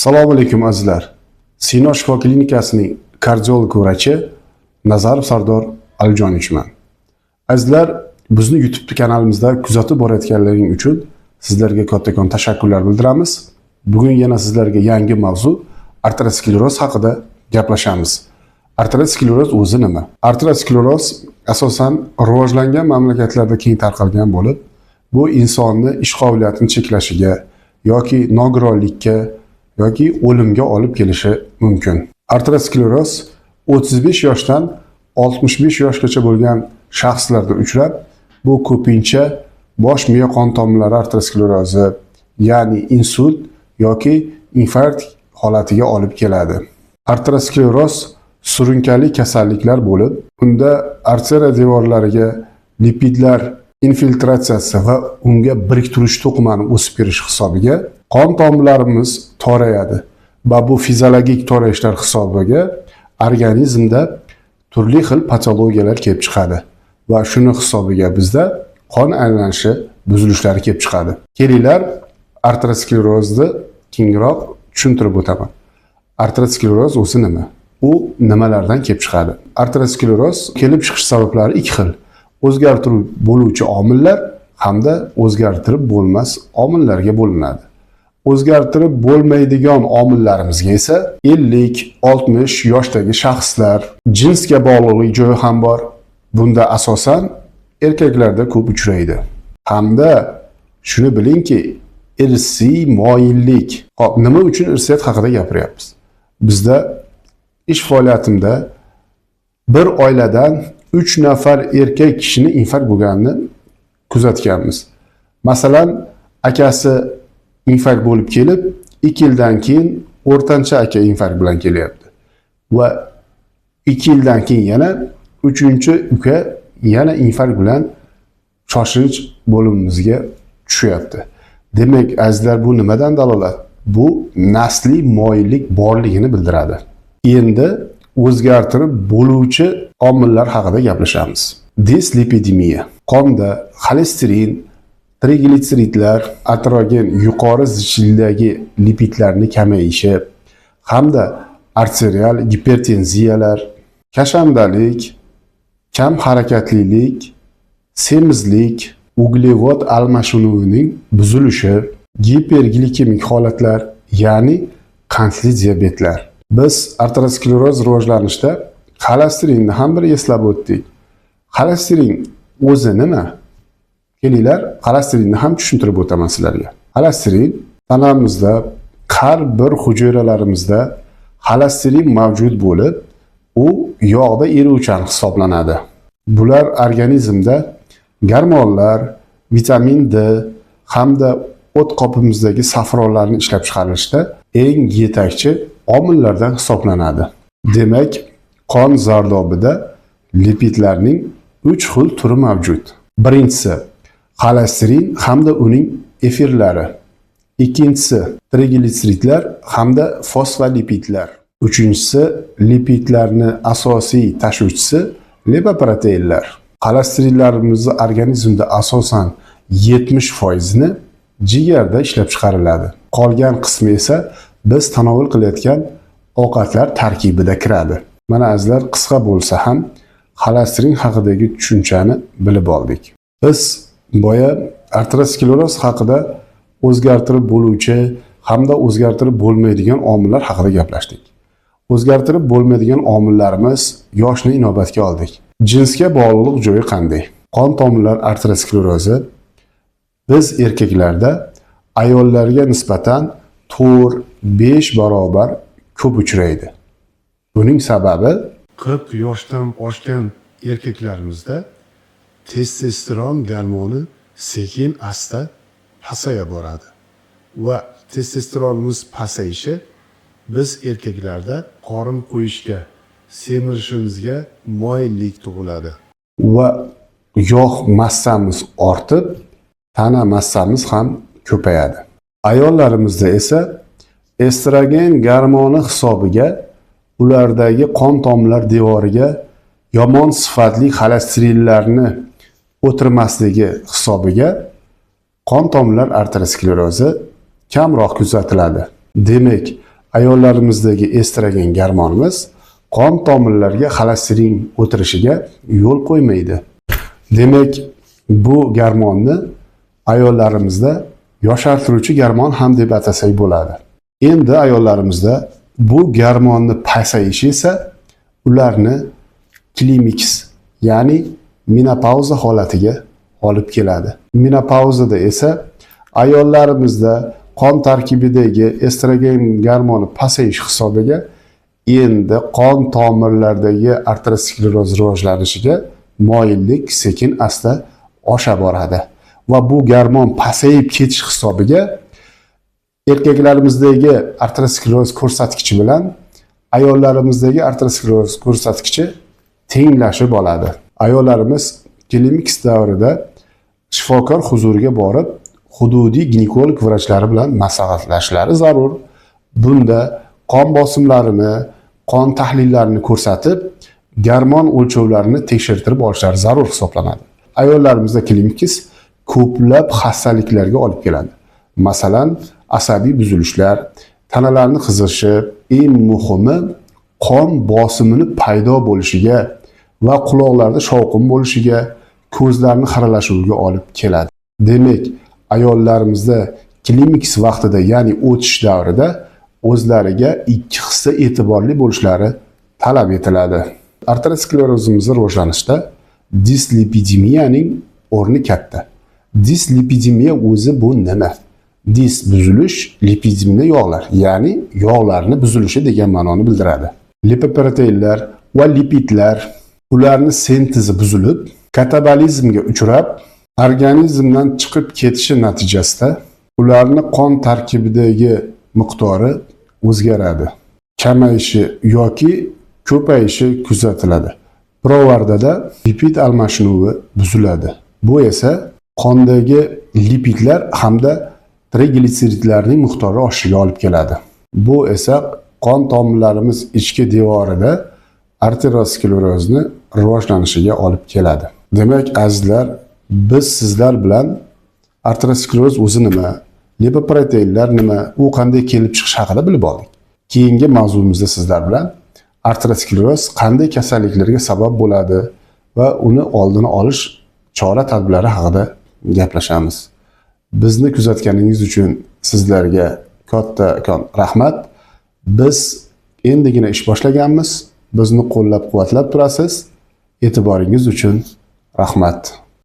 Assalomu alaykum azizlar. Sino shifo klinikasining kardiolog vrachi Nazarov Sardor Alijonovichman. Azizlar, bizni YouTube kanalimizda kuzatib borayotganlaring uchun sizlarga kattakon tashakkurlar bildiramiz. Bugun yana sizlarga yangi mavzu arterioskleroz haqida gaplashamiz. Arterioskleroz o'zi nima? Arterioskleroz asosan rivojlangan mamlakatlarda keng tarqalgan bo'lib, bu insonni ish qobiliyatini cheklashiga yoki nogironlikka yoki o'limga olib kelishi mumkin. Arterioskleroz 35 yoshdan 65 yoshgacha bo'lgan shaxslarda uchrab, bu ko'pincha bosh miya qon tomirlari arteriosklerozi, ya'ni insult yoki infarkt holatiga olib keladi. Arterioskleroz surunkali kasalliklar bo'lib, unda arteriya devorlariga lipidlar infiltratsiyasi va unga biriktirish to'qimani o'sib kirish hisobiga qon tomirlarimiz torayadi va bu fiziologik torayishlar hisobiga organizmda turli xil patologiyalar kelib chiqadi va shuni hisobiga bizda qon aylanishi buzilishlari kelib chiqadi. Kelinglar, arteriosklerozni kengroq tushuntirib o'taman. Arterioskleroz o'zi nima? U nimalardan kelib chiqadi? Arterioskleroz kelib chiqish sabablari ikki xil. O'zgartirib bo'luvchi omillar hamda o'zgartirib bo'lmas omillarga bo'linadi. O'zgartirib bo'lmaydigan omillarimizga esa 50-60 yoshdagi shaxslar, jinsga bog'liqlik joyi ham bor. Bunda asosan erkaklarda ko'p uchraydi. Hamda shuni bilingki, irsiy moyillik. Hop, nima uchun irsiyat haqida gapiryapmiz? Bizda ish faoliyatimda bir oiladan 3 nafar erkak kishini infarkt bo'lganini kuzatganmiz. Masalan, akasi infarkt bo'lib kelib, 2 yildan keyin o'rtancha aka infarkt bilan kelyapti. Va 2 yildan keyin yana 3-uka yana infarkt bilan shoshilinch bo'limimizga tushyapti. Demak, azizlar, bu nimadan dalolat? Bu nasliy moyillik borligini bildiradi. Endi o'zgartirib bo'luvchi omillar haqida gaplashamiz. Dislipidemiya. Qonda xolesterin, triglitseridlar, atrogen yuqori zichildagi lipidlarni kamayishi hamda arterial gipertenziyalar, kashandalik, kam harakatlilik, semizlik, uglevod almashinuvining buzilishi, giperglikemik holatlar, ya'ni qandli diabetlar. Biz arterioskleroz rivojlanishida xolesterinni ham bir eslab o'tdik. Xolesterin o'zi nima? Kelinglar, xolesterinni ham tushuntirib o'taman sizlarga. Xolesterin tanamizda har bir hujayralarimizda xolesterin mavjud bo'lib, u yog'da eruvchan hisoblanadi. Bular organizmda gormonlar, vitamin D hamda o't qopimizdagi safronlarni ishlab chiqarishda eng yetakchi omillardan hisoblanadi. Demak, qon zardobida lipidlarning 3 xil turi mavjud. Birinchisi xolesterin hamda uning efirlari. Ikkinchisi triglitseridlar hamda fosfolipidlar. Uchinchisi lipidlarni asosiy tashuvchisi lipoproteinlar. Xolesterinlarimizni organizmda asosan 70% ni jigarda ishlab chiqariladi. Qolgan qismi esa biz tanovul qilayotgan ovqatlar tarkibida kiradi. Mana azizlar, qisqa bo'lsa ham xolesterin haqidagi tushunchani bilib oldik. Biz boya arterioskleroz haqida o'zgartirib bo'luvchi hamda o'zgartirib bo'lmaydigan omillar haqida gaplashdik. O'zgartirib bo'lmaydigan omillarimiz yoshni inobatga oldik. Jinsga bog'liqlik joyi qanday? Qon tomirlar arteriosklerozi biz erkaklarda ayollarga nisbatan 4-5 barobar ko'p uchraydi. Buning sababi 40 yoshdan oshgan erkaklarimizda testosteron gormoni sekin-asta pasaya boradi va testosteronimiz pasayishi biz erkaklarda qorin qo'yishga, semirishimizga moyillik tug'iladi va yog' massamiz ortib, tana massamiz ham ko'payadi. Ayollarimizda esa estrogen gormoni hisobiga ulardagi qon tomirlar devoriga yomon sifatli xolesterinlarni o'tirmasligi hisobiga qon tomirlar arteriosklerozi kamroq kuzatiladi. Demak, ayollarimizdagi estrogen gormonimiz qon tomirlariga xolesterin o'tirishiga yo'l qo'ymaydi. Demak, bu gormonni ayollarimizda yoshartiruvchi gormon ham deb atasak bo'ladi. Endi ayollarimizda bu gormonni pasayishi esa ularni klimaks, ya'ni menopauza holatiga olib keladi. Menopauzada esa ayollarimizda qon tarkibidagi estrogen gormoni pasayish hisobiga endi qon tomirlaridagi arterioskleroz rivojlanishiga moyillik sekin asta osha boradi va bu gormon pasayib ketish hisobiga erkaklarimizdagi arterioskleroz ko'rsatkichi bilan ayollarimizdagi arterioskleroz ko'rsatkichi tenglashib oladi. Ayollarimiz klimaks davrida shifokor huzuriga borib, hududiy ginekolog vrachlari bilan maslahatlashishlari zarur. Bunda qon bosimlarini, qon tahlillarini ko'rsatib, gormon o'lchovlarini tekshirtirib olishlari zarur hisoblanadi. Ayollarimizda klimaks ko'plab xastaliklarga olib keladi. Masalan, asabiy buzilishlar, tanalarni qizishi, eng muhimi qon bosimini paydo bo'lishiga va quloqlarda shovqin bo'lishiga, ko'zlarni xiralashuviga olib keladi. Demak, ayollarimizda klimaks vaqtida, ya'ni o'tish davrida o'zlariga ikki hissa e'tiborli bo'lishlari talab etiladi. Arteriosklerozimizning rivojlanishida dislipidemiyaning o'rni katta. Dislipidemiya o'zi bu nima? Dis buzilish, lipidimni yog'lar, ya'ni yog'larni buzilishi degan ma'noni bildiradi. Lipoproteinlar va lipidlar ularni sintezi buzilib, katabolizmga uchrab, organizmdan chiqib ketishi natijasida ularni qon tarkibidagi miqdori o'zgaradi. Kamayishi yoki ko'payishi kuzatiladi. Birovardada lipid almashinuvi buziladi. Bu esa qondagi lipidlar hamda triglitseridlarning miqdori oshishiga olib keladi. Bu esa qon tomirlarimiz ichki devorida arteriosklerozni rivojlanishiga olib keladi. Demak, azizlar, biz sizlar bilan arterioskleroz o'zi nima, lipoproteinlar nima, u qanday kelib chiqish haqida bilib oldik. Keyingi mavzumizda sizlar bilan arterioskleroz qanday kasalliklarga sabab bo'ladi va uni oldini olish chora-tadbirlari haqida gaplashamiz. Bizni kuzatganingiz uchun sizlarga kattakon rahmat. Biz endigina ish boshlaganmiz. Bizni qo'llab-quvvatlab turasiz. E'tiboringiz uchun rahmat.